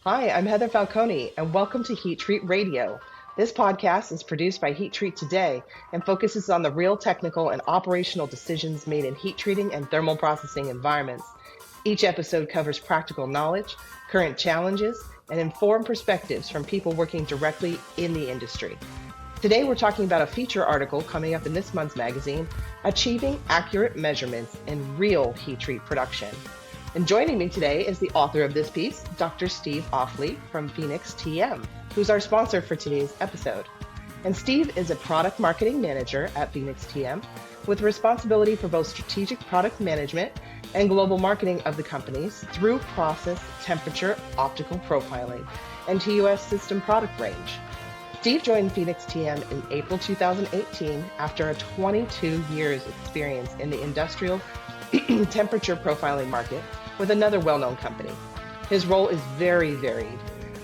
Hi, I'm Heather Falcone, and welcome to Heat Treat Radio. This podcast is produced by Heat Treat Today and focuses on the real technical and operational decisions made in heat treating and thermal processing environments. Each episode covers practical knowledge, current challenges, and informed perspectives from people working directly in the industry. Today, we're talking about a feature article coming up in this month's magazine, Achieving Accurate Measurements in Real Heat Treat Production. And joining me today is the author of this piece, Dr. Steve Offley from Phoenix TM, who's our sponsor for today's episode. And Steve is a product marketing manager at Phoenix TM with responsibility for both strategic product management and global marketing of the company's thru-process temperature optical profiling and TUS system product range. Steve joined Phoenix TM in April 2018 after a 22 years experience in the industrial temperature profiling market with another well-known company. His role is very varied,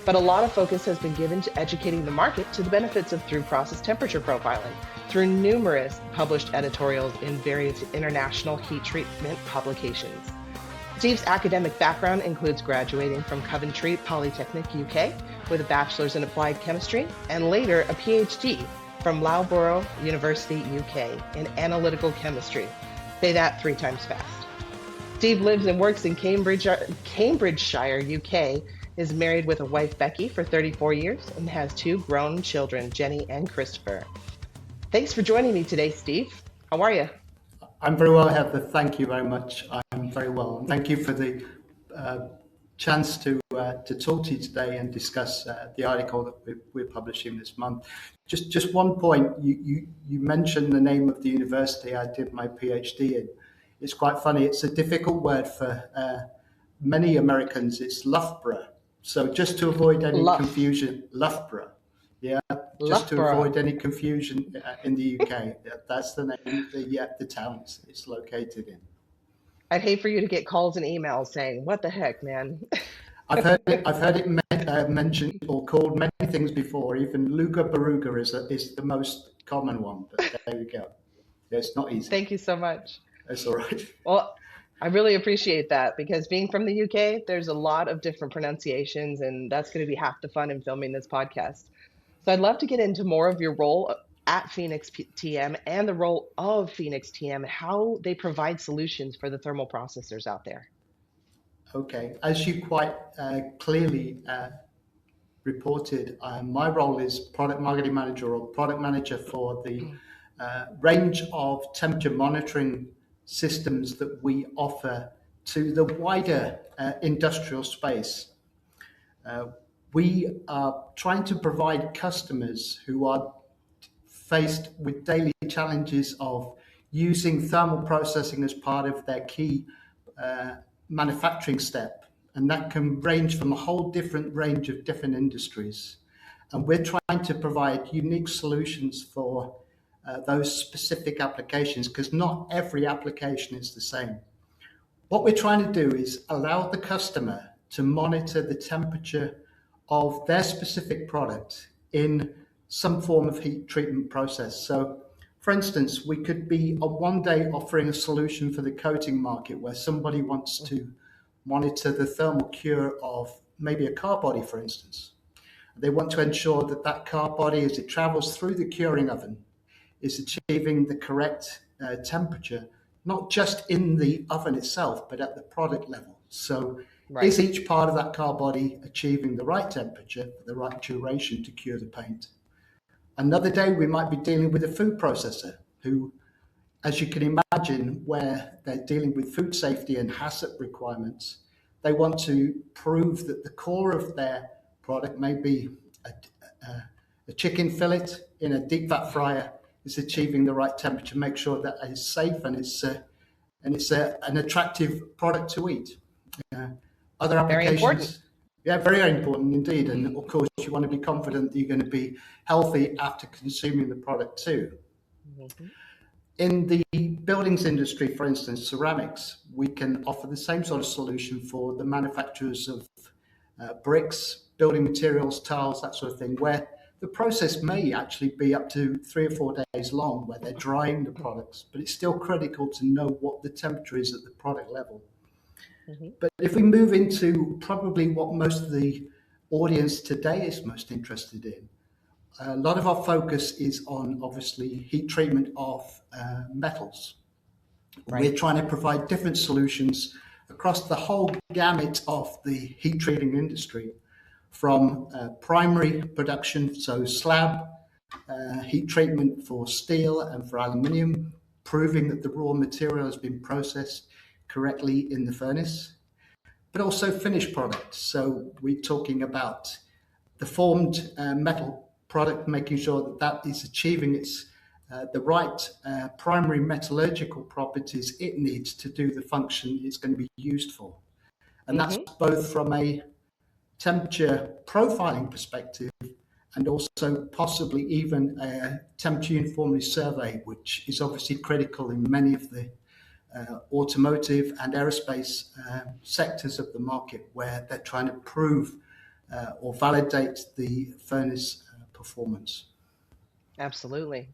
but a lot of focus has been given to educating the market to the benefits of thru-process temperature profiling through numerous published editorials in various international heat treatment publications. Steve's academic background includes graduating from Coventry Polytechnic, UK, with a bachelor's in applied chemistry, and later a PhD from Loughborough University, UK, in analytical chemistry. Say that 3 times fast. Steve lives and works in Cambridgeshire, UK, is married with a wife, Becky, for 34 years, and has 2 grown children, Jenny and Christopher. Thanks for joining me today, Steve. How are you? I'm very well, Heather. Thank you very much. I'm very well. And thank you for the chance to talk to you today and discuss the article that we're publishing this month. Just one point, you mentioned the name of the university I did my PhD in. It's quite funny. It's a difficult word for many Americans. It's Loughborough. So just to avoid any confusion, Loughborough. Yeah, just to avoid any confusion in the UK. That's the name of the town it's located in. I'd hate for you to get calls and emails saying, "What the heck, man?" I've heard it mentioned or called many things before. Even Luga Baruga is the most common one. But there you go. It's not easy. Thank you so much. That's all right. Well, I really appreciate that because being from the UK, there's a lot of different pronunciations, and that's going to be half the fun in filming this podcast. So I'd love to get into more of your role at Phoenix TM and the role of Phoenix TM, how they provide solutions for the thermal processors out there. Okay, as you quite clearly reported, my role is product marketing manager or product manager for the range of temperature monitoring systems that we offer to the wider industrial space. We are trying to provide customers who are faced with daily challenges of using thermal processing as part of their key manufacturing step. And that can range from a whole different range of different industries. And we're trying to provide unique solutions for those specific applications because not every application is the same. What we're trying to do is allow the customer to monitor the temperature of their specific product in some form of heat treatment process. So, for instance, we could be one day offering a solution for the coating market where somebody wants to monitor the thermal cure of maybe a car body, for instance. They want to ensure that that car body, as it travels through the curing oven, is achieving the correct temperature, not just in the oven itself, but at the product level. So is each part of that car body achieving the right temperature for the right duration to cure the paint? Another day, we might be dealing with a food processor who, as you can imagine, where they're dealing with food safety and hazard requirements, they want to prove that the core of their product may be a chicken fillet in a deep fat fryer is achieving the right temperature, make sure that it's safe and it's an attractive product to eat. Other applications, very important. Yeah, very important indeed. And of course, you want to be confident that you're going to be healthy after consuming the product too. Mm-hmm. In the buildings industry, for instance, ceramics, we can offer the same sort of solution for the manufacturers of bricks, building materials, tiles, that sort of thing, where the process may actually be up to 3 or 4 days long where they're drying the products, but it's still critical to know what the temperature is at the product level. Mm-hmm. But if we move into probably what most of the audience today is most interested in. A lot of our focus is on obviously heat treatment of metals. We're Right. trying to provide different solutions across the whole gamut of the heat treating industry, from primary production, so slab heat treatment for steel and for aluminium, proving that the raw material has been processed correctly in the furnace, but also finished products. So we're talking about the formed metal product, making sure that that is achieving its the right primary metallurgical properties it needs to do the function it's going to be used for. And that's Mm-hmm. both from a temperature profiling perspective and also possibly even a temperature uniformity survey, which is obviously critical in many of the automotive and aerospace sectors of the market, where they're trying to prove or validate the furnace performance. Absolutely.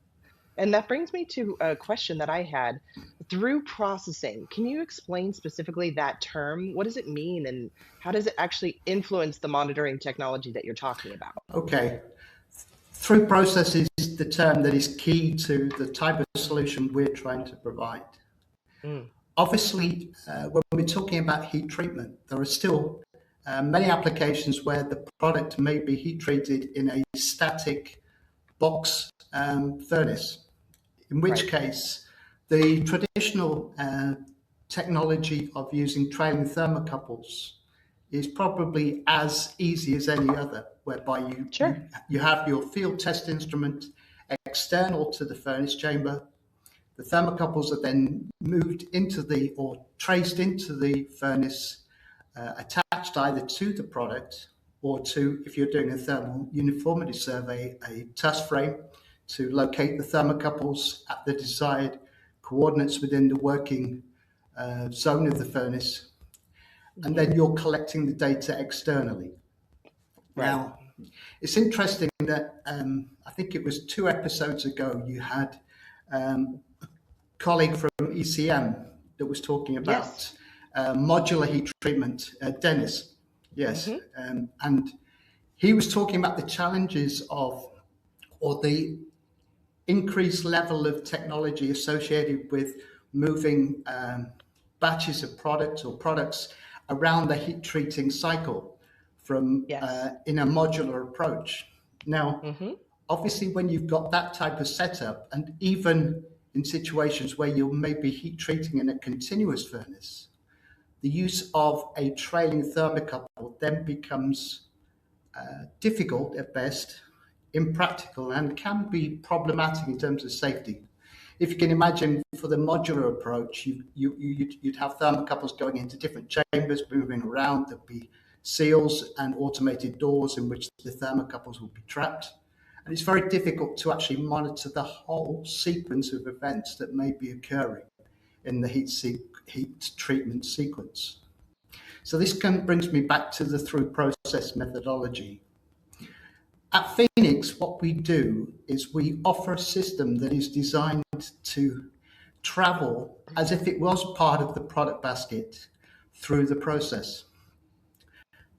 And that brings me to a question that I had. Through processing, can you explain specifically that term? What does it mean, and how does it actually influence the monitoring technology that you're talking about? Okay. Through process is the term that is key to the type of solution we're trying to provide. Mm. Obviously, when we're talking about heat treatment, there are still many applications where the product may be heat treated in a static box furnace, in which Right. case the traditional technology of using trailing thermocouples is probably as easy as any other, whereby Sure. you have your field test instrument external to the furnace chamber. The thermocouples are then moved into the or traced into the furnace, attached either to the product or to, if you're doing a thermal uniformity survey, a tuss frame to locate the thermocouples at the desired coordinates within the working zone of the furnace. And Hmm. then you're collecting the data externally. Right. Now, it's interesting that I think it was 2 episodes ago you had a colleague from ECM that was talking about Yes. modular heat treatment, Dennis. Yes. Hmm. And he was talking about the challenges of, or the increased level of technology associated with moving batches of products or products around the heat treating cycle from Yes. in a modular approach. Now, Hmm. obviously, when you've got that type of setup, and even in situations where you're maybe heat treating in a continuous furnace, the use of a trailing thermocouple then becomes difficult at best, impractical, and can be problematic in terms of safety. If you can imagine, for the modular approach, you'd have thermocouples going into different chambers, moving around. There'd be seals and automated doors in which the thermocouples will be trapped. And it's very difficult to actually monitor the whole sequence of events that may be occurring in the heat treatment sequence. So this brings me back to the thru-process methodology. At Phoenix, what we do is we offer a system that is designed to travel as if it was part of the product basket through the process.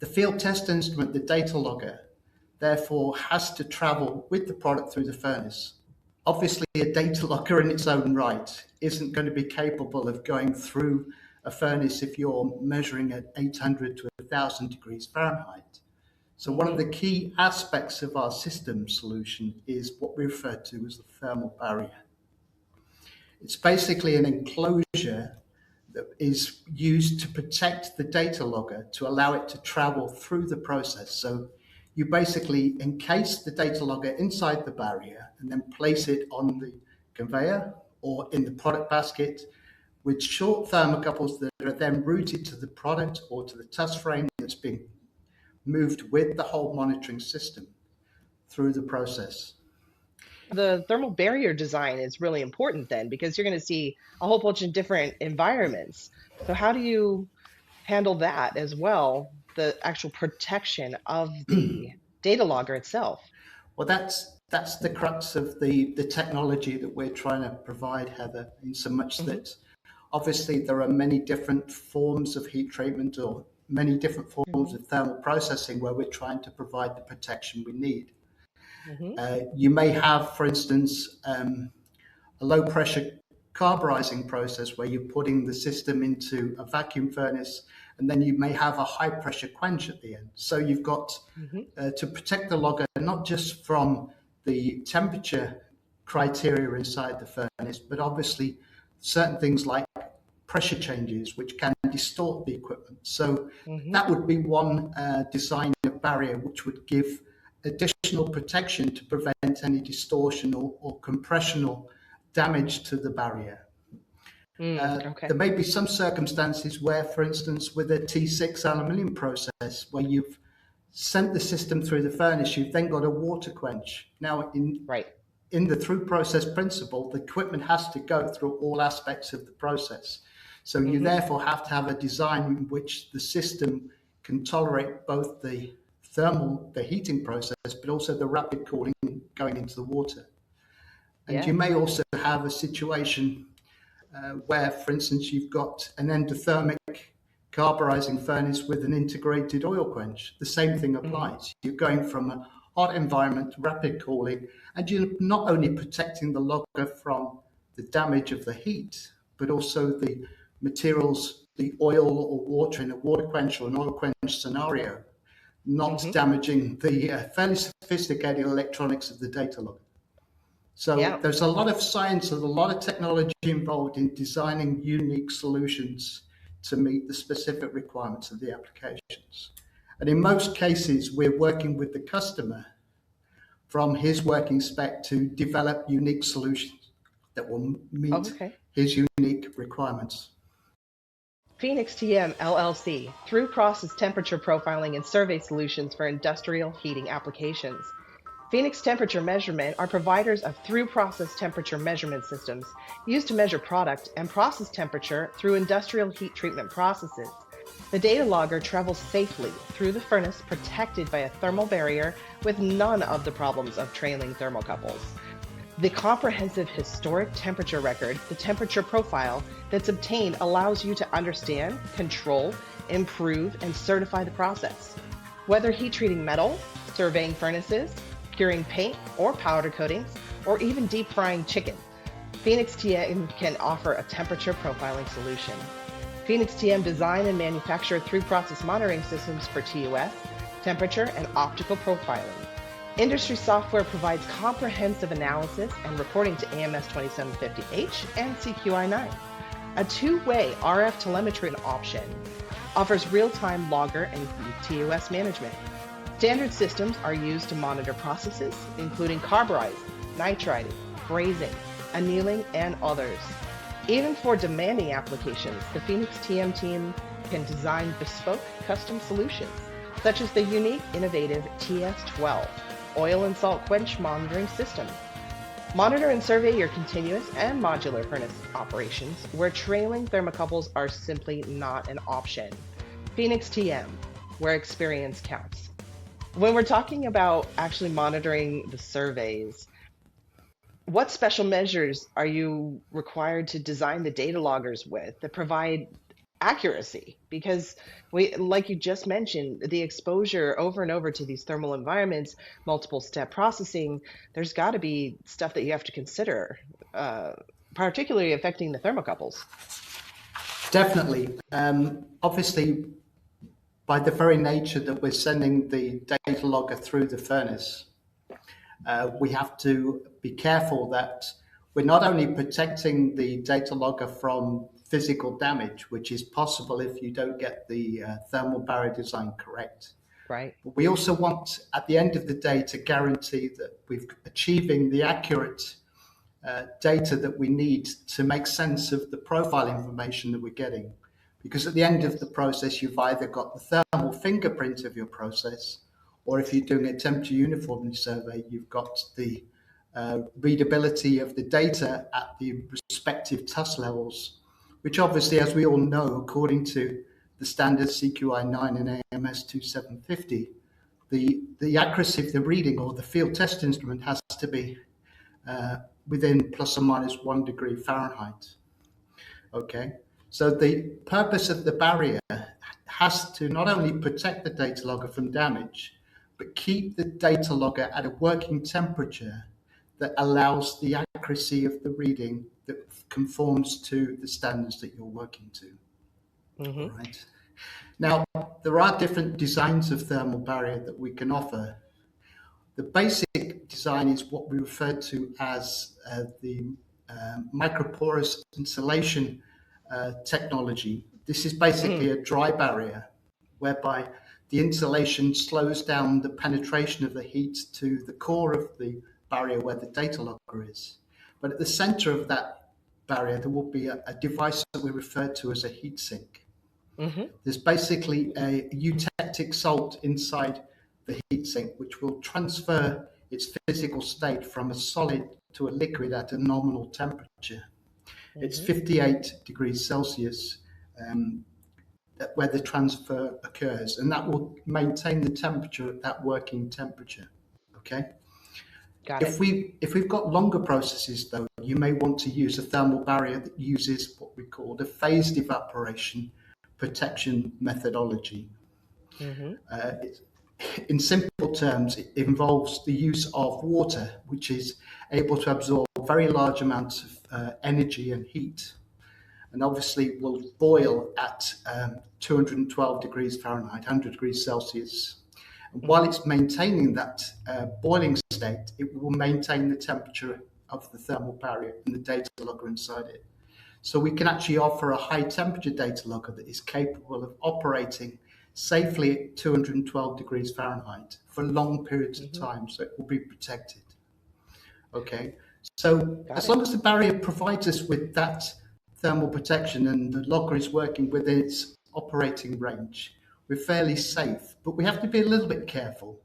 The field test instrument, the data logger, therefore has to travel with the product through the furnace. Obviously, a data logger in its own right isn't going to be capable of going through a furnace if you're measuring at 800 to 1,000 degrees Fahrenheit. So one of Hmm. the key aspects of our system solution is what we refer to as the thermal barrier. It's basically an enclosure that is used to protect the data logger to allow it to travel through the process. So you basically encase the data logger inside the barrier and then place it on the conveyor or in the product basket with short thermocouples that are then routed to the product or to the tuss frame that's being moved with the whole monitoring system through the process. The thermal barrier design is really important then, because you're going to see a whole bunch of different environments. So how do you handle that as well, the actual protection of the data logger itself? Well, that's the crux of the technology that we're trying to provide, Heather, in so much Hmm. that obviously there are many different forms of heat treatment or many different forms of thermal processing where we're trying to provide the protection we need. You may have, for instance, a low pressure carburizing process where you're putting the system into a vacuum furnace, and then you may have a high pressure quench at the end. So you've got to protect the logger not just from the temperature criteria inside the furnace, but obviously certain things like pressure changes which can distort the equipment. So that would be one design of barrier which would give additional protection to prevent any distortion or compressional damage to the barrier. There may be some circumstances where, for instance, with a T6 aluminium process, where you've sent the system through the furnace, you've then got a water quench. Now, in the through process principle, the equipment has to go through all aspects of the process. So you therefore have to have a design in which the system can tolerate both the heating process, but also the rapid cooling going into the water. And you may also have a situation where, for instance, you've got an endothermic carburizing furnace with an integrated oil quench. The same thing applies. You're going from a hot environment to rapid cooling, and you're not only protecting the logger from the damage of the heat, but also the materials, the oil or water in a water quench or an oil quench scenario, not damaging the fairly sophisticated electronics of the data logger. So there's a lot of science and a lot of technology involved in designing unique solutions to meet the specific requirements of the applications. And in most cases, we're working with the customer from his working spec to develop unique solutions that will meet his unique requirements. Phoenix TM LLC, thru-process temperature profiling and survey solutions for industrial heating applications. Phoenix Temperature Measurement are providers of thru-process temperature measurement systems used to measure product and process temperature through industrial heat treatment processes. The data logger travels safely through the furnace, protected by a thermal barrier with none of the problems of trailing thermocouples. The comprehensive historic temperature record, the temperature profile that's obtained, allows you to understand, control, improve, and certify the process. Whether heat treating metal, surveying furnaces, curing paint or powder coatings, or even deep frying chicken, Phoenix TM can offer a temperature profiling solution. Phoenix TM design and manufacture through-process monitoring systems for TOS, temperature, and optical profiling. Industry software provides comprehensive analysis and reporting to AMS 2750H and CQI9. A two-way RF telemetry option offers real-time logger and TOS management. Standard systems are used to monitor processes, including carburizing, nitriding, brazing, annealing, and others. Even for demanding applications, the Phoenix TM team can design bespoke custom solutions, such as the unique, innovative TS12 oil and salt quench monitoring system. Monitor and survey your continuous and modular furnace operations, where trailing thermocouples are simply not an option. Phoenix TM, where experience counts. When we're talking about actually monitoring the surveys, what special measures are you required to design the data loggers with that provide accuracy? Because like you just mentioned, the exposure over and over to these thermal environments, multiple step processing, there's got to be stuff that you have to consider, particularly affecting the thermocouples. Definitely. Obviously, by the very nature that we're sending the data logger through the furnace, we have to be careful that we're not only protecting the data logger from physical damage, which is possible if you don't get the thermal barrier design correct. Right. But we also want, at the end of the day, to guarantee that we're achieving the accurate data that we need to make sense of the profile information that we're getting. Because at the end of the process, you've either got the thermal fingerprint of your process, or if you're doing a temperature uniformity survey, you've got the readability of the data at the respective TUS levels, which obviously, as we all know, according to the standard CQI9 and AMS 2750, the accuracy of the reading or the field test instrument has to be within plus or minus 1 degree Fahrenheit. Okay. So the purpose of the barrier has to not only protect the data logger from damage, but keep the data logger at a working temperature that allows the accuracy of the reading that conforms to the standards that you're working to. All right. Now, there are different designs of thermal barrier that we can offer. The basic design is what we refer to as the microporous insulation technology. This is basically a dry barrier whereby the insulation slows down the penetration of the heat to the core of the barrier where the data logger is. But at the center of that barrier, there will be a device that we refer to as a heat sink. There's basically a eutectic salt inside the heat sink, which will transfer its physical state from a solid to a liquid at a nominal temperature. It's 58 degrees Celsius where the transfer occurs, and that will maintain the temperature at that working temperature. Okay. Got it. If we've got longer processes, though, you may want to use a thermal barrier that uses what we call the phased evaporation protection methodology. In simple terms, it involves the use of water, which is able to absorb very large amounts of energy and heat, and obviously will boil at 212 degrees Fahrenheit, 100 degrees Celsius. And while it's maintaining that boiling state, it will maintain the temperature of the thermal barrier and the data logger inside it. So we can actually offer a high temperature data logger that is capable of operating safely at 212 degrees Fahrenheit for long periods of time, so it will be protected. Okay, so as long as the barrier provides us with that thermal protection and the logger is working within its operating range, we're fairly safe. But we have to be a little bit careful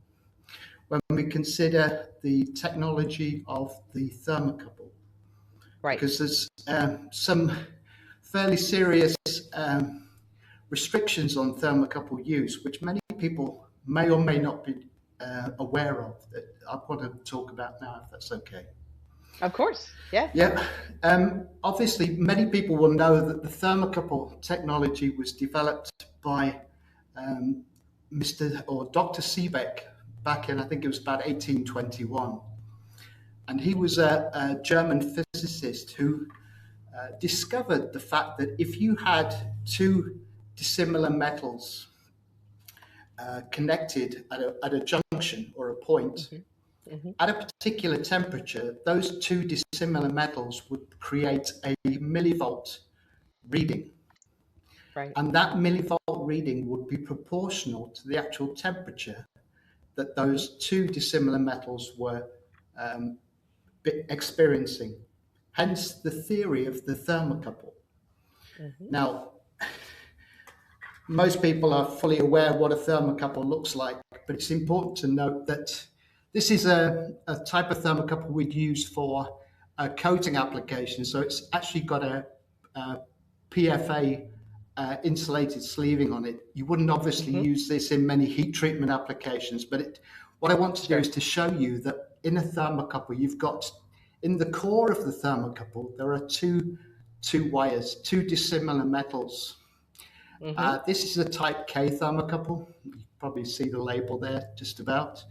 when we consider the technology of the thermocouple. Right. Because there's some fairly serious restrictions on thermocouple use, which many people may or may not be aware of, that I want to talk about now, if that's okay. Of course, yeah. Yeah. Obviously, many people will know that the thermocouple technology was developed by Dr. Seebeck back in, I think it was about 1821. And he was a German physicist who discovered the fact that if you had two dissimilar metals connected at a junction or a point, at a particular temperature, those two dissimilar metals would create a millivolt reading. Right. And that millivolt reading would be proportional to the actual temperature that those two dissimilar metals were experiencing. Hence the theory of the thermocouple. Now, most people are fully aware what a thermocouple looks like, but it's important to note that this is a type of thermocouple we'd use for a coating application. So it's actually got a PFA insulated sleeving on it. You wouldn't obviously use this in many heat treatment applications, but what I want to do is to show you that in a thermocouple, you've got in the core of the thermocouple, there are two wires, two dissimilar metals. This is a type K thermocouple. You probably see the label there just about.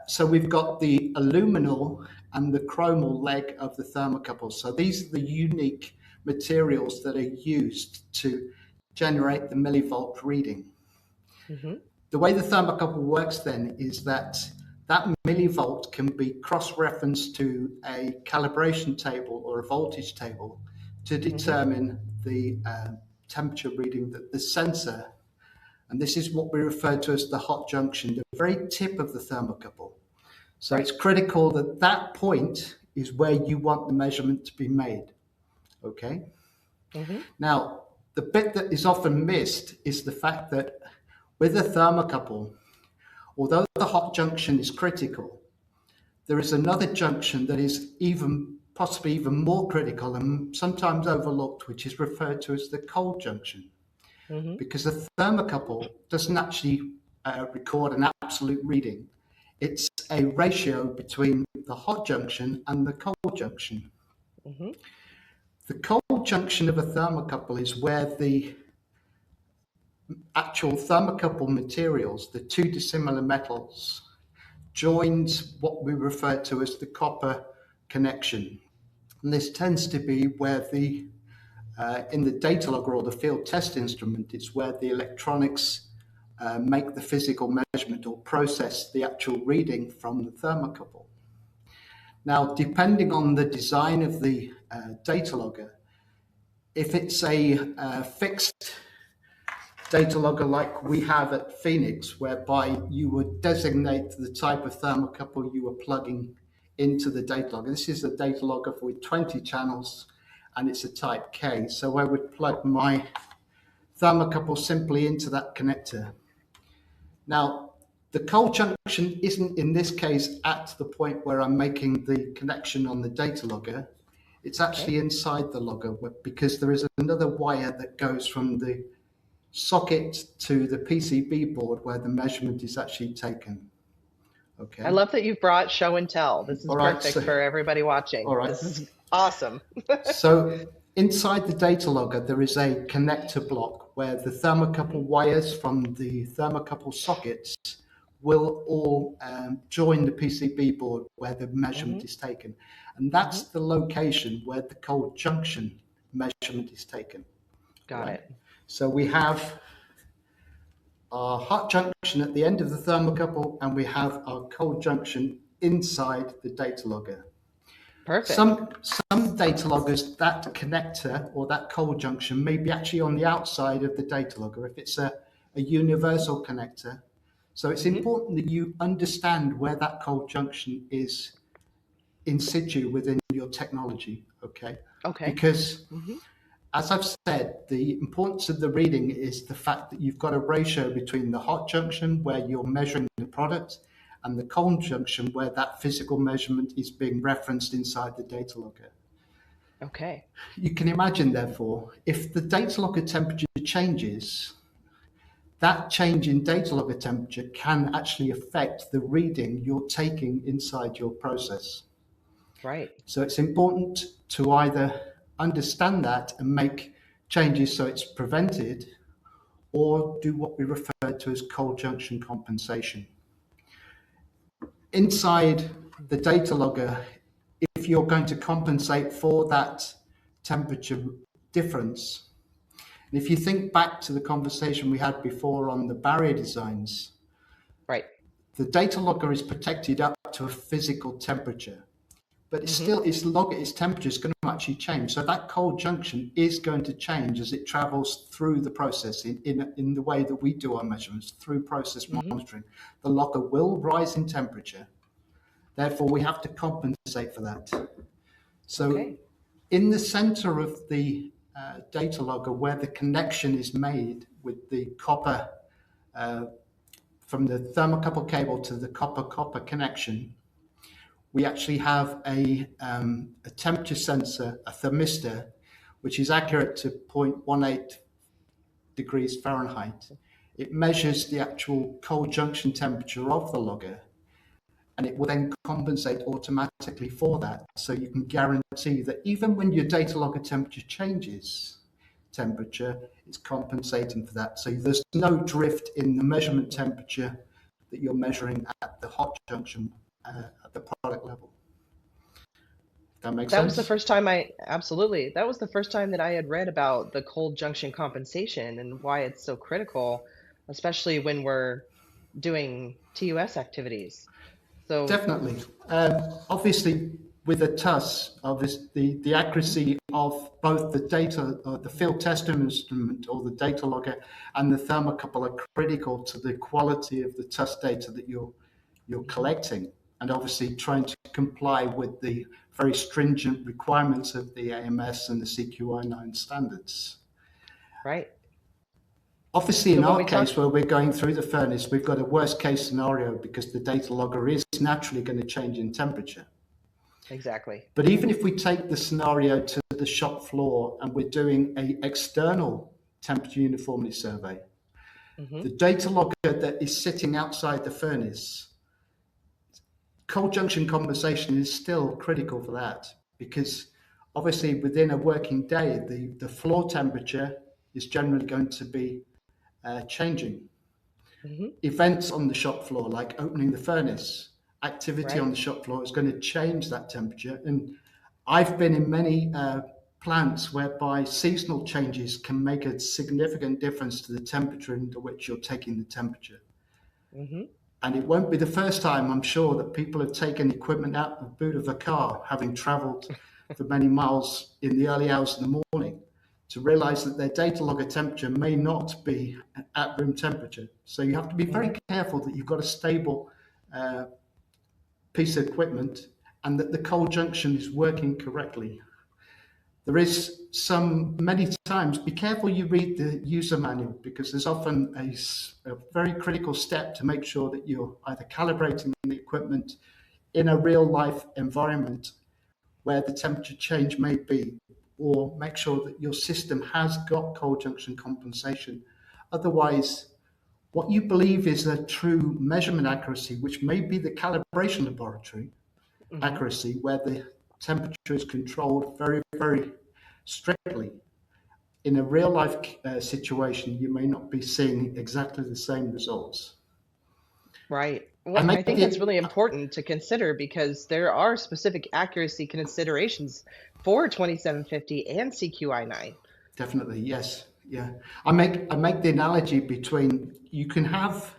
So we've got the aluminal and the chromal leg of the thermocouple. So these are the unique materials that are used to generate the millivolt reading. The way the thermocouple works then is that millivolt can be cross-referenced to a calibration table or a voltage table to determine the temperature reading that the sensor, and this is what we refer to as the hot junction, the very tip of the thermocouple. So it's critical that that point is where you want the measurement to be made. Okay. Now, the bit that is often missed is the fact that with a thermocouple, although the hot junction is critical, there is another junction that is possibly even more critical and sometimes overlooked, which is referred to as the cold junction. Because the thermocouple doesn't actually record an absolute reading. It's a ratio between the hot junction and the cold junction. The cold junction of a thermocouple is where the actual thermocouple materials, the two dissimilar metals, joins what we refer to as the copper connection. And this tends to be where in the data logger or the field test instrument, it's where the electronics make the physical measurement or process the actual reading from the thermocouple. Now, depending on the design of the data logger, if it's a fixed data logger like we have at Phoenix, whereby you would designate the type of thermocouple you were plugging into the data logger. This is a data logger with 20 channels, and it's a type K. So I would plug my thermocouple simply into that connector. Now, the cold junction isn't in this case at the point where I'm making the connection on the data logger. It's actually inside the logger because there is another wire that goes from the socket to the PCB board where the measurement is actually taken. Okay. I love that you've brought show and tell. This is perfect for everybody watching. All right. This is awesome. So inside the data logger, there is a connector block where the thermocouple wires from the thermocouple sockets will all join the PCB board where the measurement is taken. And that's the location where the cold junction measurement is taken. Got it. So we have our hot junction at the end of the thermocouple, and we have our cold junction inside the data logger. Perfect. Some data loggers, that connector or that cold junction may be actually on the outside of the data logger if it's a universal connector. So it's important that you understand where that cold junction is in situ within your technology, okay? Okay. Because as I've said, the importance of the reading is the fact that you've got a ratio between the hot junction where you're measuring the product and the cold junction where that physical measurement is being referenced inside the data logger. Okay. You can imagine, therefore, if the data logger temperature changes, that change in data logger temperature can actually affect the reading you're taking inside your process. Right. So it's important to either understand that and make changes so it's prevented, or do what we refer to as cold junction compensation. Inside the data logger, if you're going to compensate for that temperature difference, and if you think back to the conversation we had before on the barrier designs, right, the data logger is protected up to a physical temperature, but it's still its temperature is going to actually change. So that cold junction is going to change as it travels through the process in the way that we do our measurements, through process monitoring. The logger will rise in temperature. Therefore, we have to compensate for that. So in the center of the data logger, where the connection is made with the copper, from the thermocouple cable to the copper-copper connection, we actually have a temperature sensor, a thermistor, which is accurate to 0.18 degrees Fahrenheit. It measures the actual cold junction temperature of the logger, and it will then compensate automatically for that. So you can guarantee that even when your data logger temperature changes temperature, it's compensating for that. So there's no drift in the measurement temperature that you're measuring at the hot junction at the product level. That makes sense? Was the first time absolutely. That was the first time that I had read about the cold junction compensation and why it's so critical, especially when we're doing TUS activities. So definitely. Obviously, with a TUS, the accuracy of both the data, the field test instrument or the data logger and the thermocouple are critical to the quality of the TUS data that you're collecting, and obviously trying to comply with the very stringent requirements of the AMS and the CQI 9 standards. Right. Obviously, in our case, where we're going through the furnace, we've got a worst case scenario because the data logger is naturally going to change in temperature. Exactly. But even if we take the scenario to the shop floor and we're doing an external temperature uniformity survey, the data logger that is sitting outside the furnace, cold junction compensation is still critical for that, because obviously within a working day, the floor temperature is generally going to be changing. Hmm. Events on the shop floor, like opening the furnace, activity on Right. the shop floor is going to change that temperature. And I've been in many plants whereby seasonal changes can make a significant difference to the temperature under which you're taking the temperature. Hmm. And it won't be the first time, I'm sure, that people have taken equipment out of the boot of a car, having traveled for many miles in the early hours of the morning, to realize that their data logger temperature may not be at room temperature. So you have to be very Hmm. careful that you've got a stable uh, piece of equipment and that the cold junction is working correctly. There is many times, be careful you read the user manual, because there's often a very critical step to make sure that you're either calibrating the equipment in a real life environment where the temperature change may be, or make sure that your system has got cold junction compensation. Otherwise, what you believe is a true measurement accuracy, which may be the calibration laboratory Hmm. accuracy, where the temperature is controlled very, very strictly. In a real life situation, you may not be seeing exactly the same results. Right. I Well, make I think that's it really important to consider because there are specific accuracy considerations for 2750 and CQI9. definitely yes, yeah. I make the analogy between you can have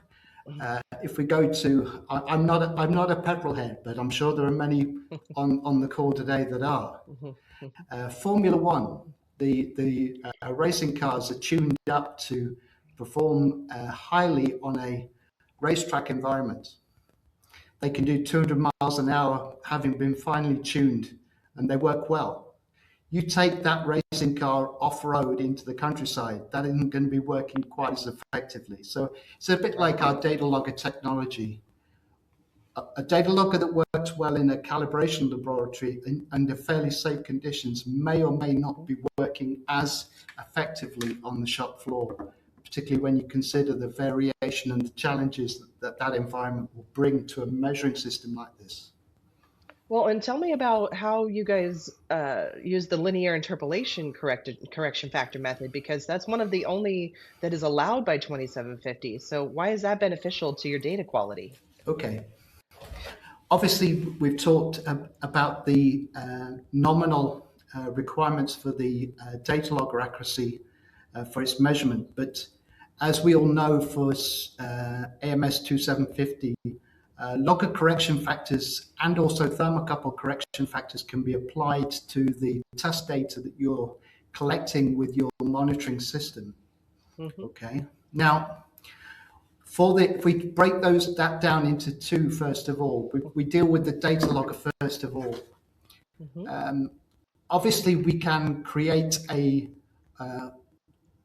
if we go to I'm not a petrol head, but I'm sure there are many on the call today that are. Mhm. Formula One, the racing cars are tuned up to perform highly on a racetrack environment. They can do 200 miles an hour having been finely tuned, and they work well. You take that racing car off road into the countryside, that isn't going to be working quite as effectively. So it's a bit Right. like our data logger technology. A data logger that works well in a calibration laboratory under fairly safe conditions may or may not be working as effectively on the shop floor, particularly when you consider the variation and the challenges that environment will bring to a measuring system like this. Well, and tell me about how you guys use the linear interpolation correction factor method because that's one of the only that is allowed by 2750. So why is that beneficial to your data quality? Okay. Obviously, we've talked about the nominal requirements for the data logger accuracy for its measurement, but as we all know, for AMS 2750, logger correction factors and also thermocouple correction factors can be applied to the test data that you're collecting with your monitoring system. Hmm. Okay. Now, if we break that down into two, first of all, we deal with the data logger first of all. Hmm. Obviously, we can create a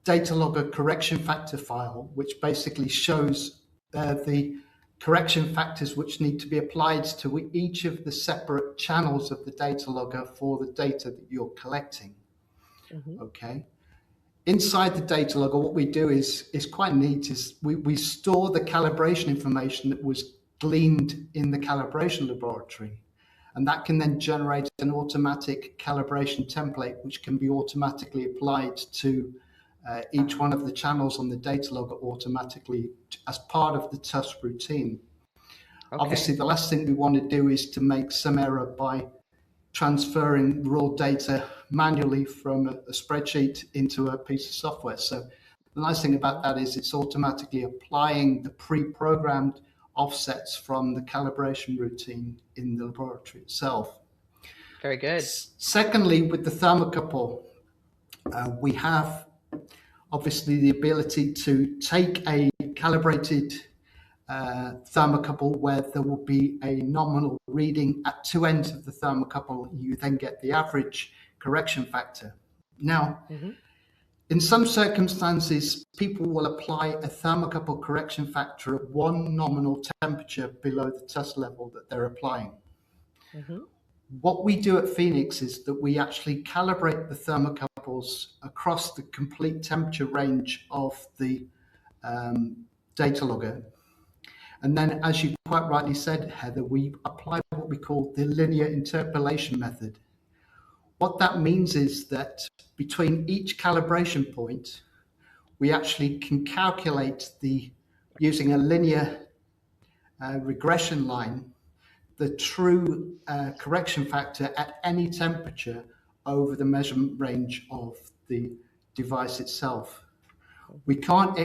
data logger correction factor file, which basically shows the correction factors which need to be applied to each of the separate channels of the data logger for the data that you're collecting. Hmm. Okay. Inside the data logger, what we do is quite neat. Is we store the calibration information that was gleaned in the calibration laboratory, and that can then generate an automatic calibration template, which can be automatically applied to each one of the channels on the data logger automatically as part of the test routine. Okay. Obviously, the last thing we want to do is to make some error by transferring raw data manually from a spreadsheet into a piece of software. So the nice thing about that is it's automatically applying the pre-programmed offsets from the calibration routine in the laboratory itself. Very good. Secondly, with the thermocouple, we have obviously the ability to take a calibrated thermocouple where there will be a nominal reading at two ends of the thermocouple. You then get the average correction factor. Now, Hmm. in some circumstances, people will apply a thermocouple correction factor at one nominal temperature below the test level that they're applying. Hmm. What we do at Phoenix is that we actually calibrate the thermocouples across the complete temperature range of the data logger. And then, as you quite rightly said, Heather, we apply what we call the linear interpolation method. What that means is that between each calibration point, we actually can calculate using a linear regression line, the true correction factor at any temperature over the measurement range of the device itself. It can't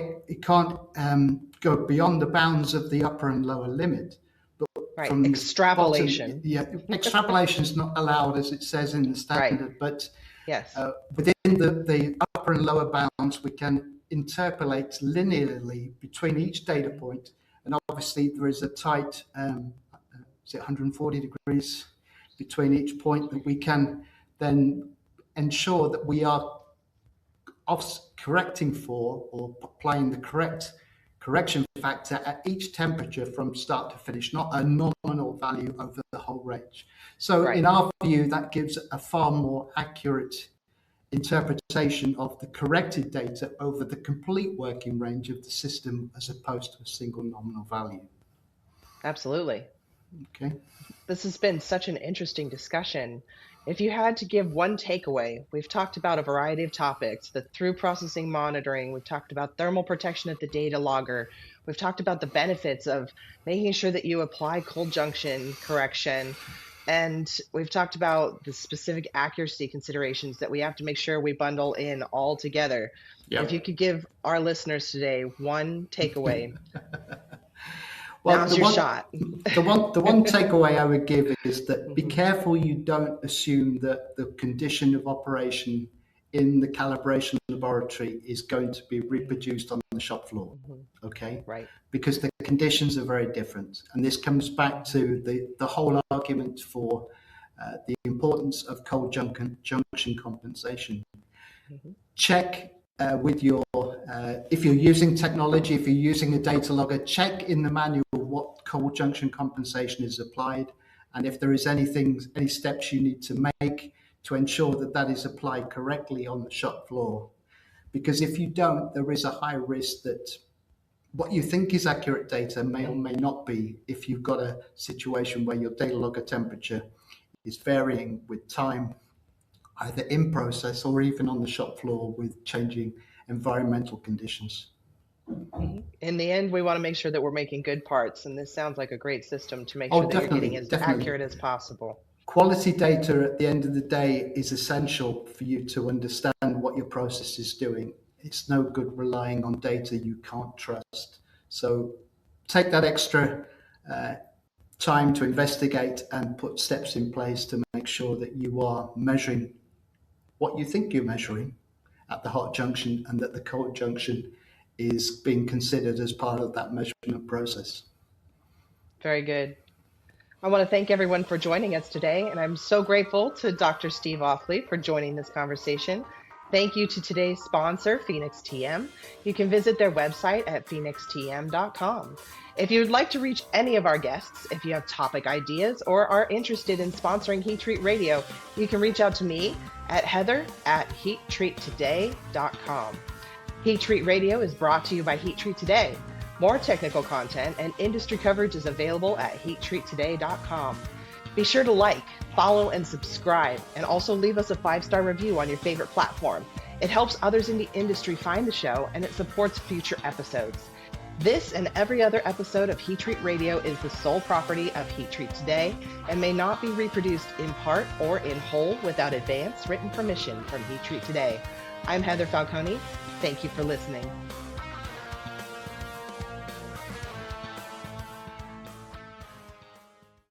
go beyond the bounds of the upper and lower limit. But Right. from Extrapolation. Extrapolation is not allowed, as it says in the standard. Right. But yes, within the upper and lower bounds, we can interpolate linearly between each data point. And obviously, there is a tight, is it 140 degrees between each point that we can then ensure that we are correcting for or applying the correct correction factor at each temperature from start to finish, not a nominal value over the whole range. So in our view, that gives a far more accurate interpretation of the corrected data over the complete working range of the system as opposed to a single nominal value. Absolutely. Okay. This has been such an interesting discussion. If you had to give one takeaway, we've talked about a variety of topics, the through processing monitoring, we've talked about thermal protection at the data logger, we've talked about the benefits of making sure that you apply cold junction correction, and we've talked about the specific accuracy considerations that we have to make sure we bundle in all together. Yep. If you could give our listeners today one takeaway, well, now's your shot. The one takeaway I would give is that be careful you don't assume that the condition of operation in the calibration laboratory is going to be reproduced on the shop floor. Okay? Right. Because the conditions are very different. And this comes back to the whole argument for the importance of cold junction compensation. Check with your, if you're using technology, if you're using a data logger, check in the manual what cold junction compensation is applied, and if there is any steps you need to make to ensure that that is applied correctly on the shop floor. Because if you don't, there is a high risk that what you think is accurate data may or may not be if you've got a situation where your data logger temperature is varying with time, either in process or even on the shop floor with changing environmental conditions. In the end, we want to make sure that we're making good parts, and this sounds like a great system to make sure that you're getting as accurate as possible. Quality data at the end of the day is essential for you to understand what your process is doing. It's no good relying on data you can't trust. So take that extra time to investigate and put steps in place to make sure that you are measuring what you think you're measuring at the hot junction and that the cold junction is being considered as part of that measurement process. Very good. I want to thank everyone for joining us today, and I'm so grateful to Dr. Steve Offley for joining this conversation. Thank you to today's sponsor, Phoenix TM. You can visit their website at phoenixtm.com. If you'd like to reach any of our guests, if you have topic ideas or are interested in sponsoring Heat Treat Radio, you can reach out to me at heather@heattreattoday.com. Heat Treat Radio is brought to you by Heat Treat Today. More technical content and industry coverage is available at heattreattoday.com. Be sure to like, follow, and subscribe, and also leave us a 5-star review on your favorite platform. It helps others in the industry find the show, and it supports future episodes. This and every other episode of Heat Treat Radio is the sole property of Heat Treat Today and may not be reproduced in part or in whole without advance written permission from Heat Treat Today. I'm Heather Falcone. Thank you for listening.